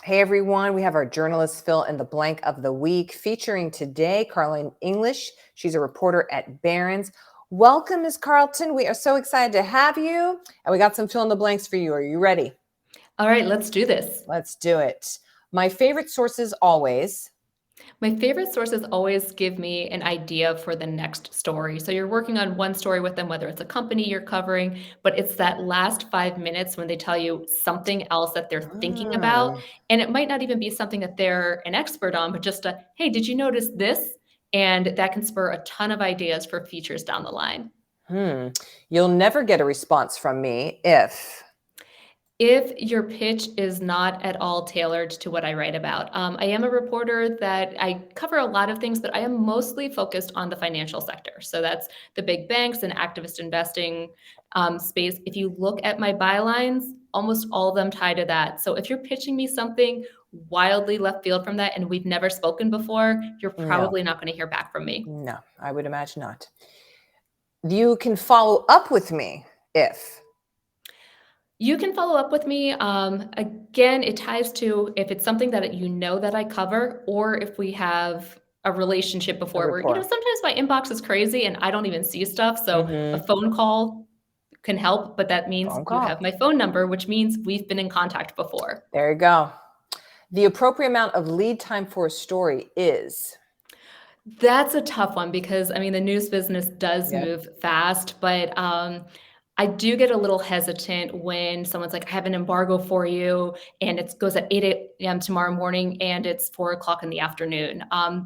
Hey everyone, we have our journalist fill in the blank of the week featuring today Carleton English. She's a reporter at Barrons. Welcome, Ms. Carleton. We are so excited to have you. And we got some fill in the blanks for you. Are you ready? All right, let's do this. Let's do it. My favorite sources always. My favorite sources always give me an idea for the next story. So you're working on one story with them, whether it's a company you're covering, but it's that last 5 minutes when they tell you something else that they're thinking about. Mm, And it might not even be something that they're an expert on, but just a, hey, did you notice this? And that can spur a ton of ideas for features down the line. You'll never get a response from me If your pitch is not at all tailored to what I write about. I am a reporter that I cover a lot of things, but I am mostly focused on the financial sector. So that's the big banks and activist investing space. If you look at my bylines, almost all of them tie to that. So if you're pitching me something wildly left field from that and we've never spoken before, you're no, probably not going to hear back from me. no, I would imagine not. You can follow up with me if. You can follow up with me. Again, it ties to if it's something that you know that I cover, or if we have a relationship A before where, rapport. sometimes my inbox is crazy and I don't even see stuff. So a Mm-hmm. phone call can help, but that means Phone you call. have my phone number, which means we've been in contact before. There you go. The appropriate amount of lead time for a story is. That's a tough one because I mean the news business does Yep. move fast, but I do get a little hesitant when someone's like, "I have an embargo for you," and it goes at 8 a.m. tomorrow morning, and it's 4 o'clock in the afternoon.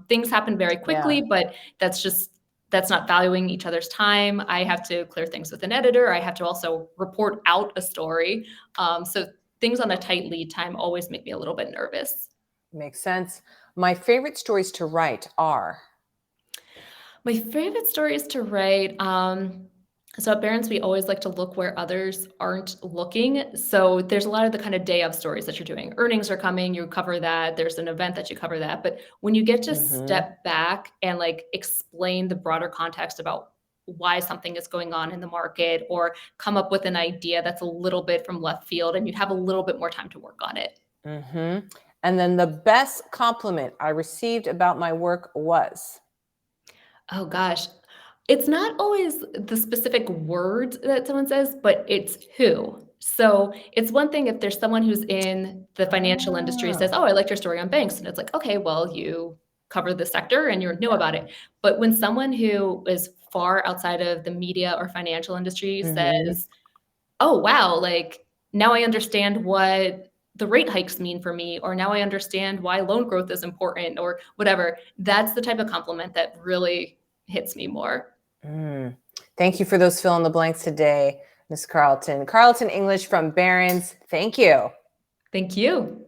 Things happen very Yeah. quickly, but that's not valuing each other's time. I have to clear things with an editor. I have to also report out a story. So things on a tight lead time always make me a little bit nervous. Makes sense. My favorite stories to write are. My favorite stories to write. So at Barron's, we always like to look where others aren't looking. So there's a lot of the kind of day of stories that you're doing. Earnings are coming, you cover that. There's an event that you cover that. But when you get to Mm-hmm. step back and like explain the broader context about why something is going on in the market or come up with an idea that's a little bit from left field and you have a little bit more time to work on it. Mm-hmm. And then the best compliment I received about my work was. Oh gosh. It's not always the specific words that someone says, but it's who. So it's one thing if there's someone who's in the financial industry says, Ah, "Oh, I liked your story on banks." And it's like, "Okay, well, you cover the sector and you knew about yeah. it." But when someone who is far outside of the media or financial industry Mm-hmm. says, "Oh, wow, like now I understand what the rate hikes mean for me," or now I understand why loan growth is important or whatever. That's the type of compliment that really hits me more. Mm. Thank you for those fill in the blanks today, Miss Carleton. Carleton English from Barron's. Thank you. Thank you.